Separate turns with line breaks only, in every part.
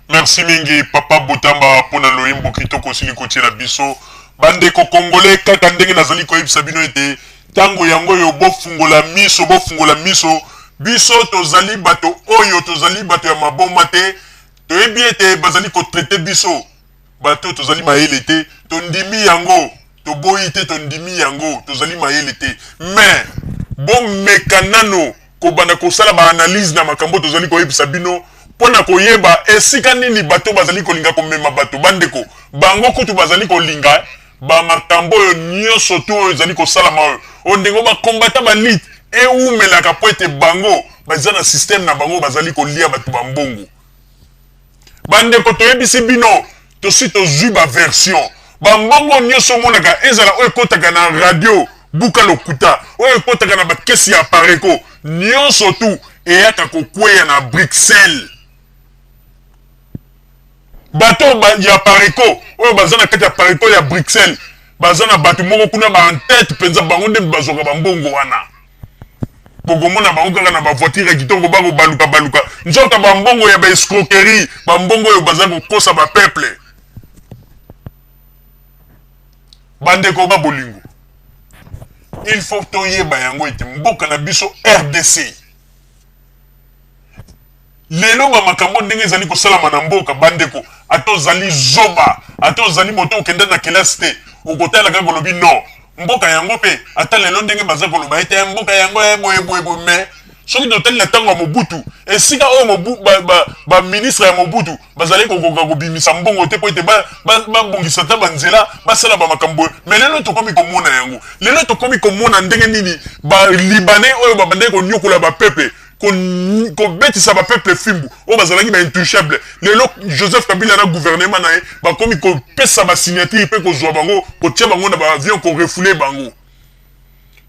Merci mingi papa Botamba pona loyimbo kitoko sili kotiela biso bande ko congolais kaka ndenge nazali ko yebisa bino ete tango yango yo bofungola miso biso tozali bato oyo tozali bato ya maboma te toyebi ete bazali ko traiter biso bato tozali mayele te tondimi yango toboyi te tondimi yango tozali mayele te mais bon mekanano ko banda ko sala ba analyse na makambo tozali ko yebisa bino pona koyeba esika nini bato bazali kolinga komema bato bandeko bango kutu bazali kolinga ba makambo yo nyonso to oyo ezali kosalama oyo ondengo bakombata balit eumelaka po ete bango baza na systeme na bango bazali kolia bato bambongo bandeko toyebisi bino tosi tozwi baversion bambongo nyonso omonaka ezala oyo ekotaka na radio buka lokuta oyo ekotaka na bakesi ya pareko nyonso tu eyaka kokweya na Bruxelles bato ya pareko oyo baza na kati ya pareko ya Bruxelles baza na bato moko kuna ba en tête penza bango nde bazoka bambongo wana bogomona bango kaka na bavoiture ya kitoko bango baluka nzoka bambongo ya baescroquerie bambongo oyo baza kokosa bapeuple bandeko babolingo il faut toyeba yango ete mboka na biso RDC lelo ba makambo ndenge ezali kosalama na mboka bandeko atozali zoba atozali moto okenda na kelasi te okotala kaka kolobi non mboka yango pe ata lelo ndenge baza koloba ete mboka yango boye mais soki totali na ntango ya Mobutu esika oyo ba ministre ya Mobutu bazali kokoka kobimisa mbongo te po ete babongisa ta banzela basala ba makambo mais lelo tokomi komona yango lelo tokomi komona ndenge nini ba libanais oyo babandaki konyokola ba peuple ko betisa ba peuple fimbu o bazalaki ba intouchable lelo Joseph Kabila na gouvernement na ba komi ko pesa ba signature pe ko zwa bango ko tia bango na ba avion ko refouler bango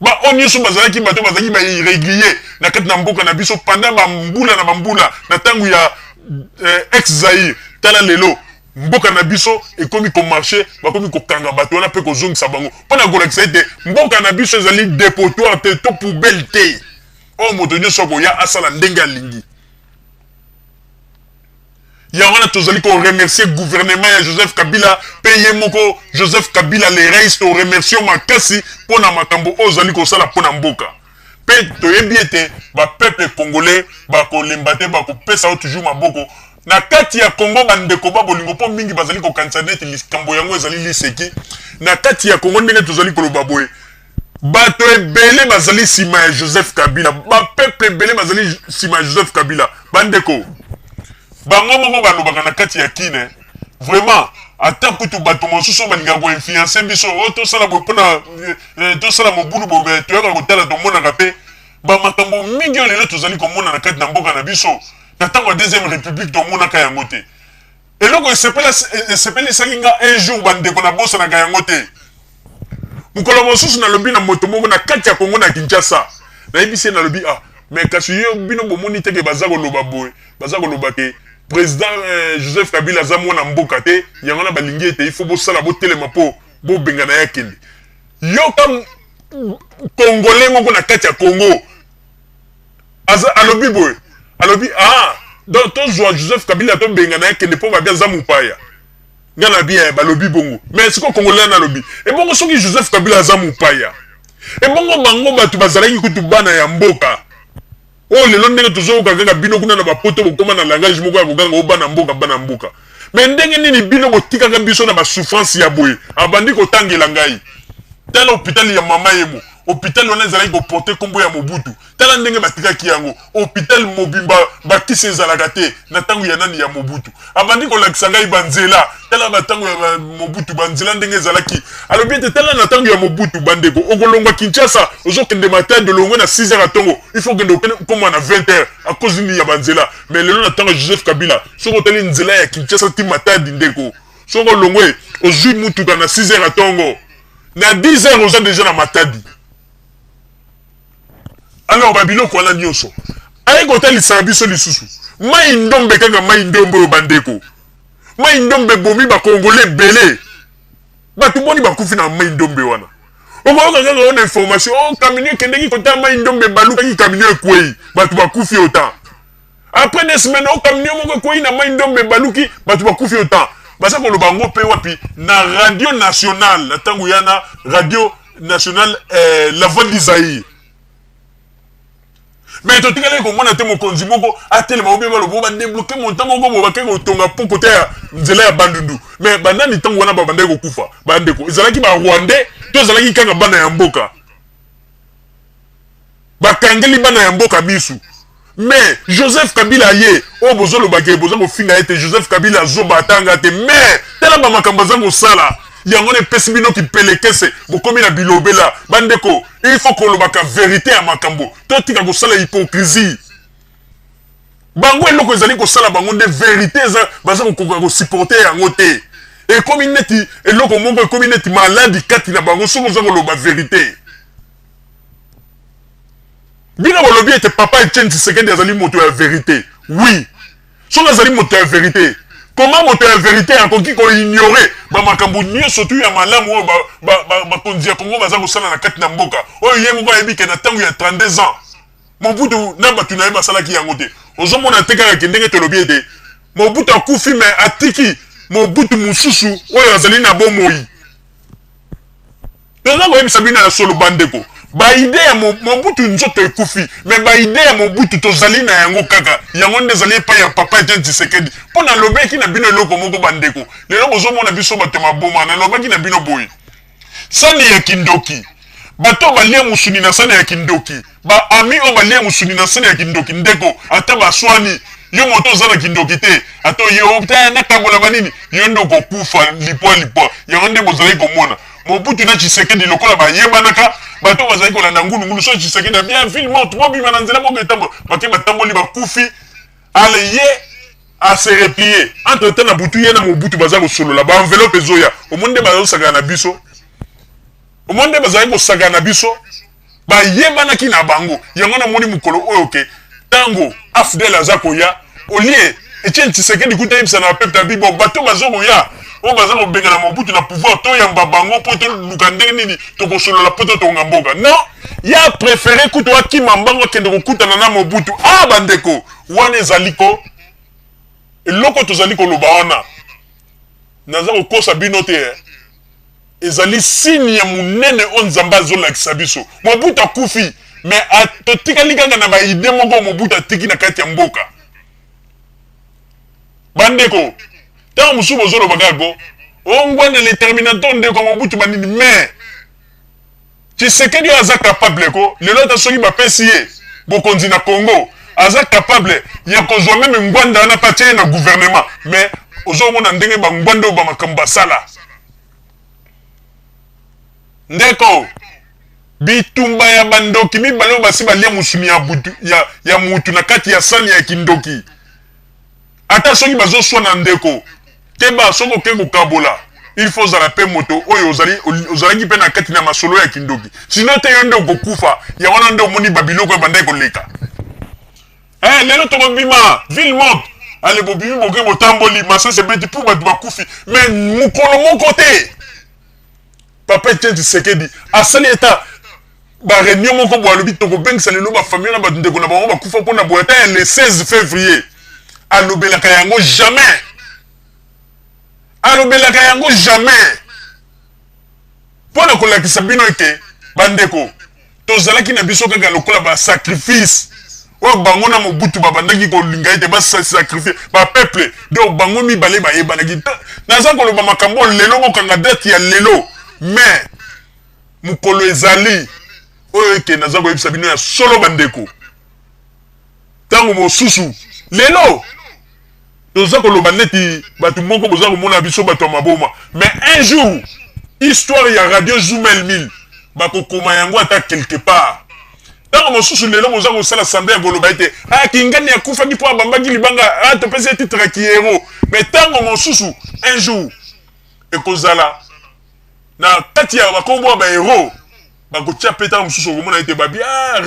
ba onyeso bazalaki bato bazalaki ba irrégulier na kati na mboka na biso pendant ba mbula na tangu ya ex Zaïre tala lelo mboka na biso ekomi ko marcher ba komi ko kanga bato na pe ko zongisa bango pona ko lekisa ete mboka na biso ezali dépotoir te to poubelle te o moto nyonso koya asala ndenge alingi yango na tozali ko remercier gouvernement ya Joseph Kabila paye moko Joseph Kabila les reis to remercier makasi pona makambo ozali ko sala pona mboka pe toyebi ete ba peuple congolais ba kolemba te ba kopesa toujours maboko na kati ya Congo bandeko babolingo po mingi bazali ko kanisa neti likambo yango ezali liseki na kati ya Congo ndenge tozali koloba boye bato ebele bazali sima ya Joseph Kabila ba peuple ebele bazali sima ya Joseph Kabila bandeko bango moko balobaka na kati ya kine vraiment ata kutu bato mosusu balinga ko influencer biso o tosala bopona tosala mobulu bobe toyaka kotala tomonaka pe ba makambo mingi oyo lelo tozali komona na kati na mboka na biso na ntango ya deuxième république tomonaka yango te eloko esepelisaki nga un jour bandeko na bosanaka yango te mukolo mosusu nalobi na moto moko na kati ya Kongo na Kinshasa nayebisi nalobi mais kasi yo bino bomoni teke baza koloba boye baza koloba ke président Joseph Kabila aza mwana mboka te yango na balingi ete il faut bosala botelema po bobengana ya kende yo kam congolais moko na kati ya Congo alobi boye alobi donc tozwa Joseph Kabila tobengana ya kende po babia aza mopaya ngana bien balobi bongo mais siko congolais na lobi e bongo soki Joseph Kabila aza mopaya e bongo bango bato bazalaki kutu bana ya mboka o lelo ndenge tozoyoka kaka bino kuna na bapoto bokoma na langage moko ya kokanga obana mboka mais ndenge nini bino botikaka biso na basouffrance ya boye abandi kotangela ngai tala hôpital ya mama yemo hôpital wana ezalaki koporte kombo ya Mobutu tala ndenge batikaki yango hôpital mobimba bakisi ezalaka te na ntango ya nani ya Mobutu abandi kolakisa ngai banzela tala batango ya Mobutu banzela ndenge ezalaki alobi ete tala na ntango ya Mobutu bandeko okolongwa Kinshasa ozokende matadi olongwe na 6h à tongo il faut kende okoma na 20h à cause ni ya banzela mais lelo na ntango ya Joseph Kabila soko tali nzela ya Kinshasa ti matadi ndeko soko olongwe ozwi mutuka na 6h à tongo na 10h oza déjà na matadi. Alors babiloko wana nyonso ayi kotalisa biso lisusu mai ndombe kaka mai ndombe oyo bandeko mai ndombe bomi bakongole bele bato boni bakufi na mai ndombe wana okoyoka kaka ona information kamino ekendeki kota mai ndombe balukaki kamino ekwei bato bakufi ota après des semaines au camion moko ko ina mai ndombe baluki batu bakufi autant basa ko loba ngo pe wapi na radio nationale na tangu yana radio nationale la voix d'Isaïe. Mais to tikale ko mona te mokonzi moko atele ma obe balo bo ba débloquer mon temps moko bo ba ke ko tonga poko te nzela ya bandundu mais bandani tangu wana ba bande ko kufa bande ko ezalaki ba rwandais to ezalaki kanga bana ya mboka ba kangeli bana ya mboka bisu. Mais Joseph Kabila ye o bozolo bake bozango finga ete Joseph Kabila zoba tanga te mais tela ba makamba zango sala yango ne pesibino ki pelekese bokomi na bilobela bandeko il faut que lobaka vérité ya makambo to tika ko sala hypocrisie bango eloko ezali ko sala bango de vérité za bazango ko supporter yango te et comme neti eloko mongo comme neti maladi kati na bango soko zango loba vérité. Bina bolobi ete papa Etienne Tshisekedi azali moto ya vérité. Oui. Son azali moto ya vérité. Comment moto ya vérité akoki ko ignorer ba makambo nyonso tu ya malamu o ba konzi ya Kongo baza ko sala na kati na mboka. Oyo ye moko ayebi ke na tangu ya 32 ans. Mobutu na batu na ye basalaki yango te. Ozomona te kaka ndenge tolobi ete Mobutu akufi me atiki Mobutu mususu oyo azali na bomoi. Toza ko yebisa bina ya solo bandeko. Ba idée ya Mobutu nzoto ekufi mais ba idée ya Mobutu tozali na yango kaka yango ndezali pa ya papa Etienne Tshisekedi pona lobeki na bino eloko moko bandeko lelo bozomona biso bato maboma na lobeki na bino boy sani ya kindoki bato balie musuni na sani ya kindoki ba ami o balie musuni na sani ya kindoki ndeko ata baswani yo moto zana kindoki te ato yo ta na kabola banini yo ndoko kufa lipo yango nde bozali komona Mobutu na Tshisekedi lokola ba yebanaka bato bazali ko landa ngulu so Tshisekedi bien ville morte mo bima na nzela mo betambo bake batamboli bakufi ale ye a se replier entre temps na butu ye na Mobutu bazali ko solola ba enveloppe zoya o monde bazali saga na biso o monde bazali ko saga na biso ba yebanaki na bango yango na moni mukolo oyo ke tango afdel azako ya olie Etienne Tshisekedi kuta yebisa na peuple ta bibo bato bazoko ya o baza ko benga na Mobutu na pouvoir to yamba bango po to lukande nini to ko solo la poto to ngamboga non ya préféré kuto akima mbango kende ko kutana na Mobutu bandeko wana ezaliko eloko to zaliko loba wana naza ko kosa bino te ezali signe ya munene on nzamba zo lakisa biso Mobutu akufi mais to tikali kanga na ba idée moko Mobutu atiki na kati ya mboka bandeko tant musu bozolo bagago on voit le terminateur de comme Mobutu banini mais Tshisekedi aza capable ko le lot soki ba pesier bokonzi na Congo aza capable ya kozwa même ngwanda na patie na gouvernement mais ozomona ndenge ba ngwanda ba makamba sala ndeko bitumba ya bandoki mibalo basi balia musuni ya butu ya mutu na kati ya sani ya kindoki ata soki bazo swana ndeko keba soko kengo kabola il faut za pe moto oyo ozali ki pe na kati na masolo ya kindoki sinon te yonde okokufa ya wana ndo moni babiloko bandai ko leka lelo to bima ville morte ale bobimi boke botamboli masase beti pour batu bakufi mais mukolo moko te papa Etienne Tshisekedi asali eta ba réunion moko bo alobi to ko bengisa lelo ba famille na batu ndeko na bango bakufa pona boata le 16 février alobelaka yango jamais alobelaka yango jamais pona kolakisa bino ete bandeko tozalaki na biso kaka lokola ba sacrifice o bango na Mobutu babandaki kolinga ete ba sacrifice ba peuple do bango mibale ba yebanaki naza koloba makambo lelo mokanga date ya lelo mais mukolo ezali oyo eke naza koyebisa bino ya solo bandeko tango mosusu lelo toza koloba neti batu moko boza komona biso bato maboma mais un jour histoire ya radio Zoumel 1000 bakokoma yango ata quelque part tango mosusu lelo boza kosala assemblée ya koloba ete kingani akufaki po abambaki libanga topesi titre ki héros mais tango mosusu un jour ekozala na kati ya bakombo ba héros bakotia peta mosusu okomona ete babi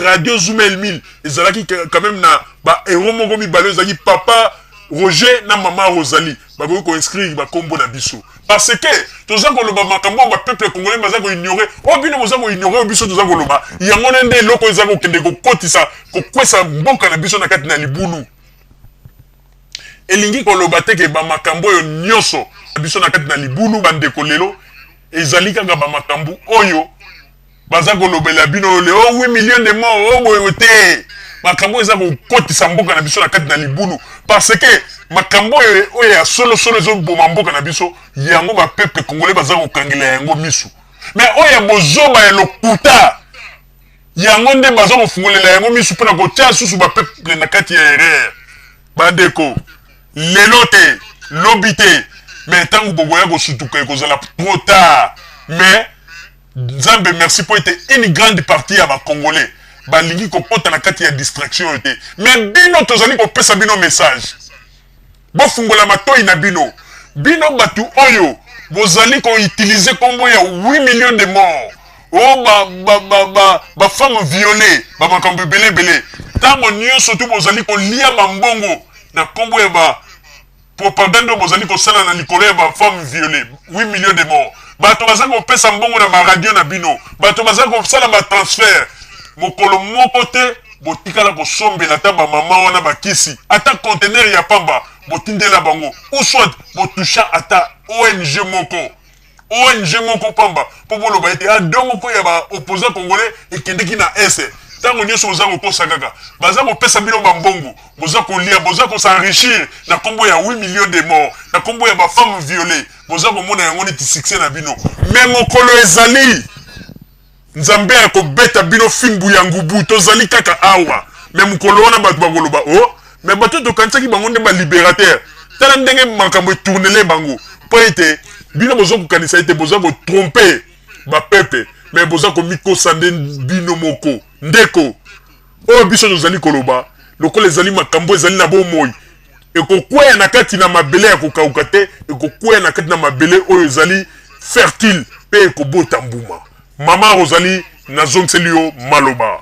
radio Zoumel 1000 ezalaki quand même na ba héros moko mibale ezalaki papa Roger na maman Rosalie bakoki ko inscrire ba kombo na biso parce que toza ko loba makambo ba peuple congolais baza ko ignorer o bino boza ko ignorer biso toza ko loba yango nende loko eza ko kende ko kotisa ko kwesa mboka na biso na kati na libulu elingi koloba te ke ba makambo oyo nyonso biso na kati na libulu bandeko lelo ezali kaka ba makambo oyo baza kolobela bino le 8 millions de morts boyo te makambo eza kokotisa mboka na biso na kati na libulu parce que makambo oyo ya solo ezo boma mboka na biso yango ba peuple congolais baza kokangela yango misu mais oyo ya bozoba ya lokuta yango nde baza kofungolela yango misu mpona kotia susu ba peuple na kati ya erreur bandeko lelo te lobi te mais ntango boboya kosutuka ekozala trop tard mais Nzambe merci pour être une grande partie à ba Congolais balingi kopota na kati ya distraction yote mais bino tozali kopesa bino message bofungola matoi na bino batu oyo bozali ko utiliser kombo ya 8 millions de morts ba femmes violées ba makambo belé tango nyonso tu bozali ko lia mambongo na kombo ya ba propagande bozali ko sala na likolo ya ba femmes violées 8 millions de morts bato baza ko pesa mbongo na radio na bino bato baza ko sala ba transfert mokolo moko te botikala ko sombela ta ba mama wana bakisi ata conteneur ya pamba botindela bango ou soit botusha ata ONG moko pamba po boloba ete adongo ko ya ba opposant congolais ekendeki na ese tango nyonso boza kokosa kaka baza kopesa bino bambongo boza kolia boza s'enrichir na kombo ya 8 millions de morts na kombo ya ba femmes violées boza komona yango neti succès na bino mais mokolo ezali Nzambe akobeta bino fimbu ya ngubu tozali kaka awa mais mokolo wana bato bakoloba mais bato tokanisaki bango nde ba libérateur tala ndenge makambo etournele bango po ete bino boza kokanisa ete boza kotrompe ba peuple mais boza komikosa nde bino moko ndeko oyo biso tozali koloba lokola ezali makambo ezali na bomoi ekokweya na kati na mabele ya kokauka te ekokweya na kati na mabele oyo ezali fertile mpe ekobota mbuma mama Rosalie nazongiseli yo maloba